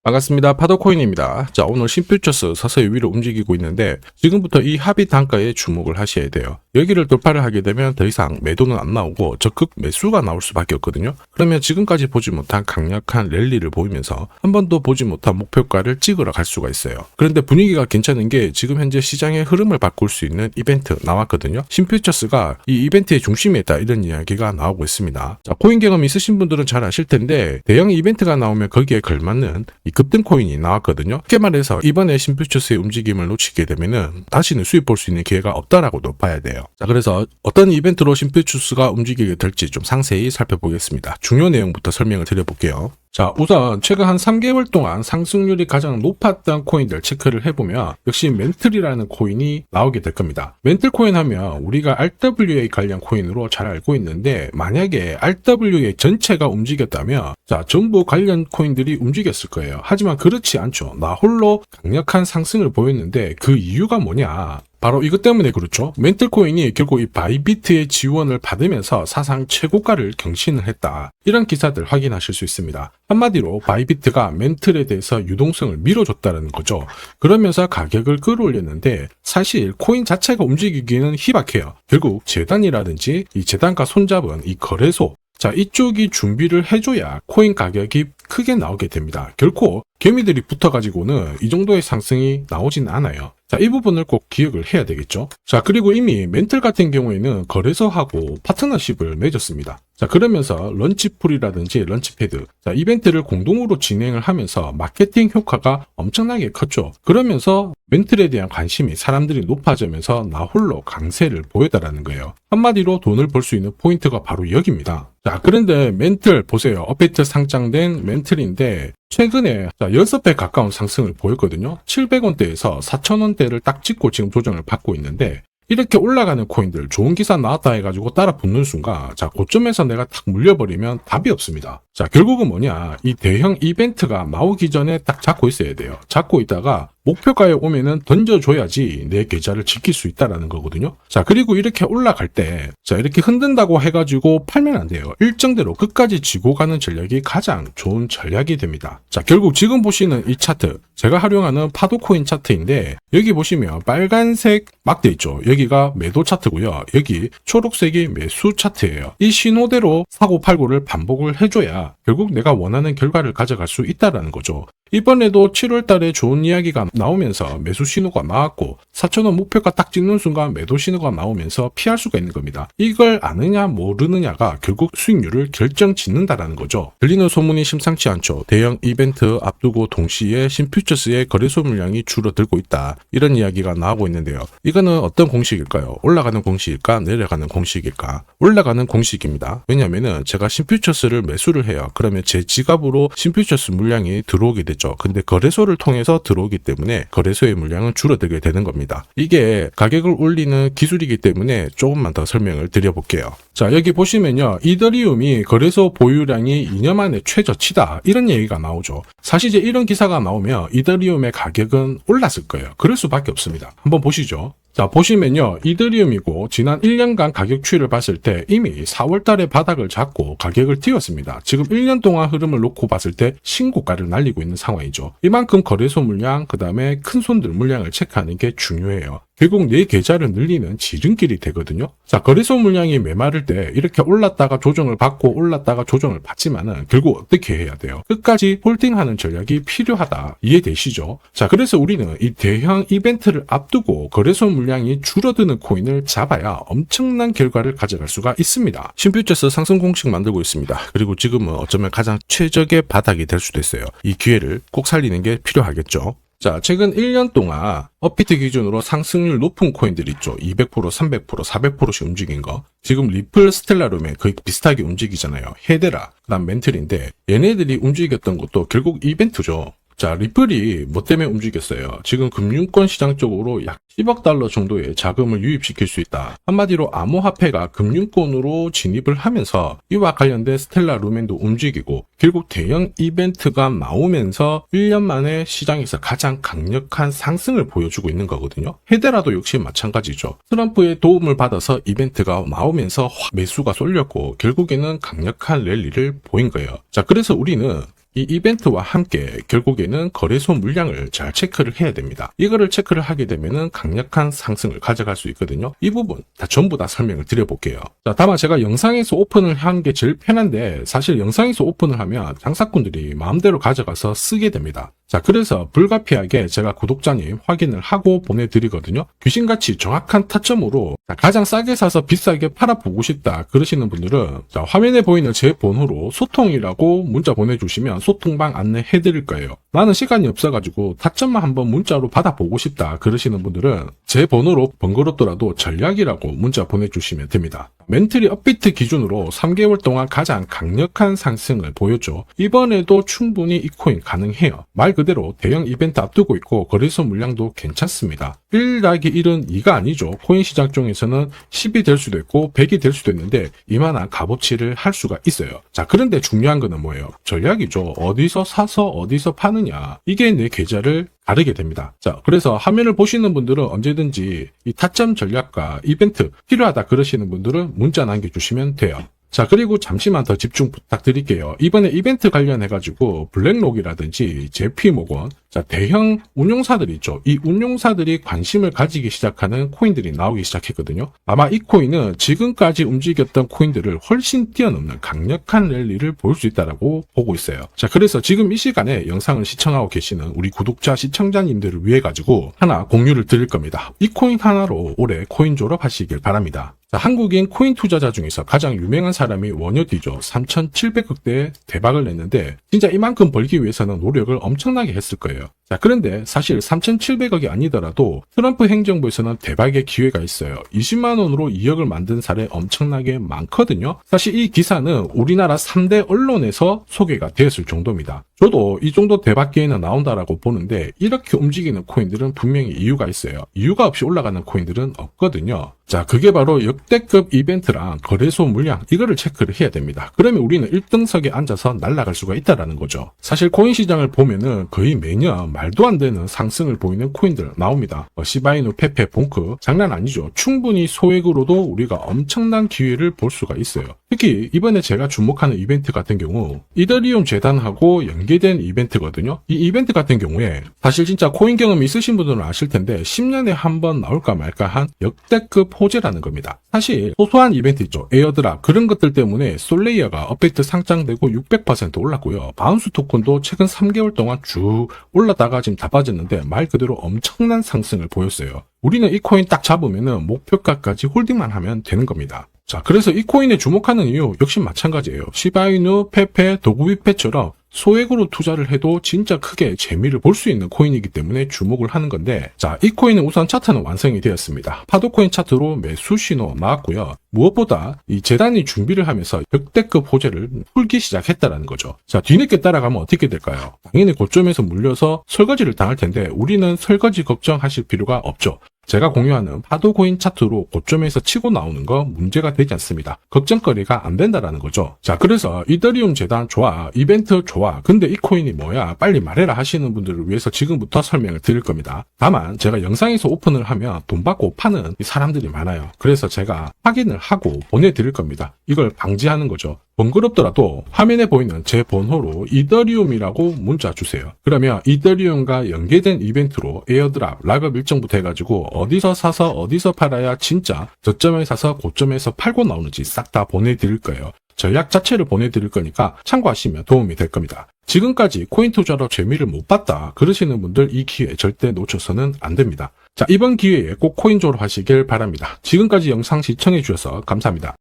반갑습니다. 파도코인입니다. 자, 오늘 신퓨처스 서서히 위로 움직이고 있는데 지금부터 이 합의 단가에 주목을 하셔야 돼요. 여기를 돌파를 하게 되면 더 이상 매도는 안 나오고 적극 매수가 나올 수밖에 없거든요. 그러면 지금까지 보지 못한 강력한 랠리를 보이면서 한 번도 보지 못한 목표가를 찍으러 갈 수가 있어요. 그런데 분위기가 괜찮은 게 지금 현재 시장의 흐름을 바꿀 수 있는 이벤트 나왔거든요. 신퓨처스가 이 이벤트의 중심에 있다, 이런 이야기가 나오고 있습니다. 자, 코인 경험 있으신 분들은 잘 아실 텐데 대형 이벤트가 나오면 거기에 걸맞는 이 급등 코인이 나왔거든요. 쉽게 말해서 이번에 신퓨처스의 움직임을 놓치게 되면은 다시는 수익 볼 수 있는 기회가 없다라고도 봐야 돼요. 자, 그래서 어떤 이벤트로 신퓨처스가 움직이게 될지 좀 상세히 살펴보겠습니다. 중요 내용부터 설명을 드려볼게요. 자, 우선 최근 한 3개월 동안 상승률이 가장 높았던 코인들 체크를 해보면 역시 멘틀이라는 코인이 나오게 될 겁니다. 멘틀 코인 하면 우리가 RWA 관련 코인으로 잘 알고 있는데, 만약에 RWA 전체가 움직였다면 자, 전부 관련 코인들이 움직였을 거예요. 하지만 그렇지 않죠. 나 홀로 강력한 상승을 보였는데 그 이유가 뭐냐? 바로 이것 때문에 그렇죠. 멘틀코인이 결국 이 바이비트의 지원을 받으면서 사상 최고가를 경신을 했다. 이런 기사들 확인하실 수 있습니다. 한마디로 바이비트가 멘틀에 대해서 유동성을 밀어줬다는 거죠. 그러면서 가격을 끌어올렸는데 사실 코인 자체가 움직이기는 희박해요. 결국 재단이라든지 이 재단과 손잡은 이 거래소, 자, 이쪽이 준비를 해줘야 코인 가격이 크게 나오게 됩니다. 결코 개미들이 붙어가지고는 이 정도의 상승이 나오진 않아요. 자, 이 부분을 꼭 기억을 해야 되겠죠. 자, 그리고 이미 멘틀 같은 경우에는 거래소하고 파트너십을 맺었습니다. 자, 그러면서 런치풀이라든지 런치패드, 자, 이벤트를 공동으로 진행을 하면서 마케팅 효과가 엄청나게 컸죠. 그러면서 멘틀에 대한 관심이 사람들이 높아지면서 나 홀로 강세를 보였다라는 거예요. 한마디로 돈을 벌 수 있는 포인트가 바로 여기입니다. 자, 그런데 멘틀 보세요. 업데이트 상장된 멘틀인데 최근에 6배 가까운 상승을 보였거든요. 700원대에서 4,000원대를 딱 찍고 지금 조정을 받고 있는데, 이렇게 올라가는 코인들 좋은 기사 나왔다 해가지고 따라 붙는 순간 자, 고점에서 내가 탁 물려버리면 답이 없습니다. 자, 결국은 뭐냐, 이 대형 이벤트가 나오기 전에 딱 잡고 있어야 돼요. 잡고 있다가 목표가에 오면은 던져줘야지 내 계좌를 지킬 수 있다라는 거거든요. 자, 그리고 이렇게 올라갈 때, 자, 이렇게 흔든다고 해가지고 팔면 안 돼요. 일정대로 끝까지 쥐고 가는 전략이 가장 좋은 전략이 됩니다. 자, 결국 지금 보시는 이 차트, 제가 활용하는 파도코인 차트인데, 여기 보시면 빨간색 막대 있죠. 여기가 매도 차트고요. 여기 초록색이 매수 차트예요. 이 신호대로 사고 팔고를 반복을 해줘야 결국 내가 원하는 결과를 가져갈 수 있다라는 거죠. 이번에도 7월 달에 좋은 이야기가 나오면서 매수 신호가 나왔고 4,000원 목표가 딱 찍는 순간 매도 신호가 나오면서 피할 수가 있는 겁니다. 이걸 아느냐 모르느냐가 결국 수익률을 결정짓는다라는 거죠. 들리는 소문이 심상치 않죠. 대형 이벤트 앞두고 동시에 신퓨처스의 거래소 물량이 줄어들고 있다. 이런 이야기가 나오고 있는데요. 이거는 어떤 공식일까요? 올라가는 공식일까? 내려가는 공식일까? 올라가는 공식입니다. 왜냐면은 제가 신퓨처스를 매수를 해요. 그러면 제 지갑으로 신퓨처스 물량이 들어오게 되죠. 근데 거래소를 통해서 들어오기 때문에 거래소의 물량은 줄어들게 되는 겁니다. 이게 가격을 올리는 기술이기 때문에 조금만 더 설명을 드려볼게요. 자, 여기 보시면요, 이더리움이 거래소 보유량이 2년 만에 최저치다, 이런 얘기가 나오죠. 사실 이제 이런 기사가 나오면 이더리움의 가격은 올랐을 거예요. 그럴 수밖에 없습니다. 한번 보시죠. 자, 보시면요, 이더리움이고 지난 1년간 가격 추이를 봤을 때 이미 4월 달에 바닥을 잡고 가격을 띄웠습니다. 지금 1년 동안 흐름을 놓고 봤을 때 신고가를 날리고 있는 상황이죠. 이만큼 거래소 물량, 그 다음에 큰 손들 물량을 체크하는 게 중요해요. 결국 내 계좌를 늘리는 지름길이 되거든요. 자, 거래소 물량이 메마를 때 이렇게 올랐다가 조정을 받고 올랐다가 조정을 받지만은 결국 어떻게 해야 돼요? 끝까지 홀딩하는 전략이 필요하다. 이해되시죠? 자, 그래서 우리는 이 대형 이벤트를 앞두고 거래소 물량이 줄어드는 코인을 잡아야 엄청난 결과를 가져갈 수가 있습니다. 신퓨처스 상승 공식 만들고 있습니다. 그리고 지금은 어쩌면 가장 최적의 바닥이 될 수도 있어요. 이 기회를 꼭 살리는 게 필요하겠죠. 자, 최근 1년 동안 업비트 기준으로 상승률 높은 코인들 있죠. 200%, 300%, 400%씩 움직인 거. 지금 리플, 스텔라룸에 거의 비슷하게 움직이잖아요. 헤데라, 그다음 멘틀인데 얘네들이 움직였던 것도 결국 이벤트죠. 자, 리플이 뭐 때문에 움직였어요? 지금 금융권 시장 쪽으로 약 10억 달러 정도의 자금을 유입시킬 수 있다. 한마디로 암호화폐가 금융권으로 진입을 하면서 이와 관련된 스텔라 루멘도 움직이고 결국 대형 이벤트가 나오면서 1년 만에 시장에서 가장 강력한 상승을 보여주고 있는 거거든요. 헤데라도 역시 마찬가지죠. 트럼프의 도움을 받아서 이벤트가 나오면서 확 매수가 쏠렸고 결국에는 강력한 랠리를 보인 거예요. 자, 그래서 우리는 이 이벤트와 함께 결국에는 거래소 물량을 잘 체크를 해야 됩니다. 이거를 체크를 하게 되면은 강력한 상승을 가져갈 수 있거든요. 이 부분 전부 다 설명을 드려볼게요. 자, 다만 제가 영상에서 오픈을 한 게 제일 편한데 사실 영상에서 오픈을 하면 장사꾼들이 마음대로 가져가서 쓰게 됩니다. 자, 그래서 불가피하게 제가 구독자님 확인을 하고 보내드리거든요. 귀신같이 정확한 타점으로 가장 싸게 사서 비싸게 팔아보고 싶다 그러시는 분들은 자, 화면에 보이는 제 번호로 소통이라고 문자 보내주시면 소통방 안내해드릴 거예요. 나는 시간이 없어가지고 타점만 한번 문자로 받아보고 싶다 그러시는 분들은 제 번호로 번거롭더라도 전략이라고 문자 보내주시면 됩니다. 멘틀이 업비트 기준으로 3개월 동안 가장 강력한 상승을 보였죠. 이번에도 충분히 이 코인 가능해요. 말 그대로 대형 이벤트 앞두고 있고 거래소 물량도 괜찮습니다. 1 더하기 1은 2가 아니죠. 코인 시장 중에서는 10이 될 수도 있고 100이 될 수도 있는데 이만한 값어치를 할 수가 있어요. 자, 그런데 중요한 거는 뭐예요? 전략이죠. 어디서 사서 어디서 파느냐. 이게 내 계좌를 다르게 됩니다. 자, 그래서 화면을 보시는 분들은 언제든지 이 타점 전략과 이벤트 필요하다 그러시는 분들은 문자 남겨주시면 돼요. 자, 그리고 잠시만 더 집중 부탁드릴게요. 이번에 이벤트 관련해가지고 블랙록이라든지 JP모건, 자, 대형 운용사들 있죠. 이 운용사들이 관심을 가지기 시작하는 코인들이 나오기 시작했거든요. 아마 이 코인은 지금까지 움직였던 코인들을 훨씬 뛰어넘는 강력한 랠리를 볼 수 있다고 보고 있어요. 자, 그래서 지금 이 시간에 영상을 시청하고 계시는 우리 구독자, 시청자님들을 위해 가지고 하나 공유를 드릴 겁니다. 이 코인 하나로 올해 코인 졸업하시길 바랍니다. 자, 한국인 코인 투자자 중에서 가장 유명한 사람이 원효디죠. 3,700억대의 대박을 냈는데 진짜 이만큼 벌기 위해서는 노력을 엄청나게 했을 거예요. 자, 그런데 사실 3,700억이 아니더라도 트럼프 행정부에서는 대박의 기회가 있어요. 20만 원으로 2억을 만든 사례 엄청나게 많거든요. 사실 이 기사는 우리나라 3대 언론에서 소개가 되었을 정도입니다. 저도 이 정도 대박 기회는 나온다라고 보는데 이렇게 움직이는 코인들은 분명히 이유가 있어요. 이유가 없이 올라가는 코인들은 없거든요. 자, 그게 바로 역대급 이벤트랑 거래소 물량 이거를 체크를 해야 됩니다. 그러면 우리는 1등석에 앉아서 날아갈 수가 있다라는 거죠. 사실 코인 시장을 보면은 거의 매년 말도 안 되는 상승을 보이는 코인들 나옵니다. 시바이누, 페페, 봉크 장난 아니죠. 충분히 소액으로도 우리가 엄청난 기회를 볼 수가 있어요. 특히 이번에 제가 주목하는 이벤트 같은 경우 이더리움 재단하고 연계된 이벤트거든요. 이 이벤트 같은 경우에 사실 진짜 코인 경험이 있으신 분들은 아실 텐데 10년에 한 번 나올까 말까 한 역대급 호재라는 겁니다. 사실 소소한 이벤트 있죠. 에어드랍 그런 것들 때문에 솔레이어가 업데이트 상장되고 600% 올랐고요. 바운스 토큰도 최근 3개월 동안 쭉 올랐다가 지금 다 빠졌는데 말 그대로 엄청난 상승을 보였어요. 우리는 이 코인 딱 잡으면은 목표가까지 홀딩만 하면 되는 겁니다. 자, 그래서 이 코인에 주목하는 이유 역시 마찬가지예요. 시바이누, 페페, 도구비페처럼 소액으로 투자를 해도 진짜 크게 재미를 볼 수 있는 코인이기 때문에 주목을 하는 건데 자, 이 코인은 우선 차트는 완성이 되었습니다. 파도코인 차트로 매수 신호 나왔고요. 무엇보다 이 재단이 준비를 하면서 역대급 호재를 풀기 시작했다라는 거죠. 자, 뒤늦게 따라가면 어떻게 될까요? 당연히 고점에서 물려서 설거지를 당할 텐데 우리는 설거지 걱정하실 필요가 없죠. 제가 공유하는 파도코인 차트로 고점에서 치고 나오는 거 문제가 되지 않습니다. 걱정거리가 안 된다라는 거죠. 자, 그래서 이더리움 재단 좋아, 이벤트 좋아, 근데 이 코인이 뭐야? 빨리 말해라 하시는 분들을 위해서 지금부터 설명을 드릴 겁니다. 다만 제가 영상에서 오픈을 하면 돈 받고 파는 사람들이 많아요. 그래서 제가 확인을 하고 보내드릴 겁니다. 이걸 방지하는 거죠. 번거롭더라도 화면에 보이는 제 번호로 이더리움이라고 문자 주세요. 그러면 이더리움과 연계된 이벤트로 에어드랍, 락업 일정부터 해가지고 어디서 사서 어디서 팔아야 진짜 저점에 사서 고점에서 팔고 나오는지 싹 다 보내드릴 거예요. 전략 자체를 보내드릴 거니까 참고하시면 도움이 될 겁니다. 지금까지 코인 투자로 재미를 못 봤다 그러시는 분들 이 기회 절대 놓쳐서는 안 됩니다. 자, 이번 기회에 꼭 코인 졸업하시길 바랍니다. 지금까지 영상 시청해 주셔서 감사합니다.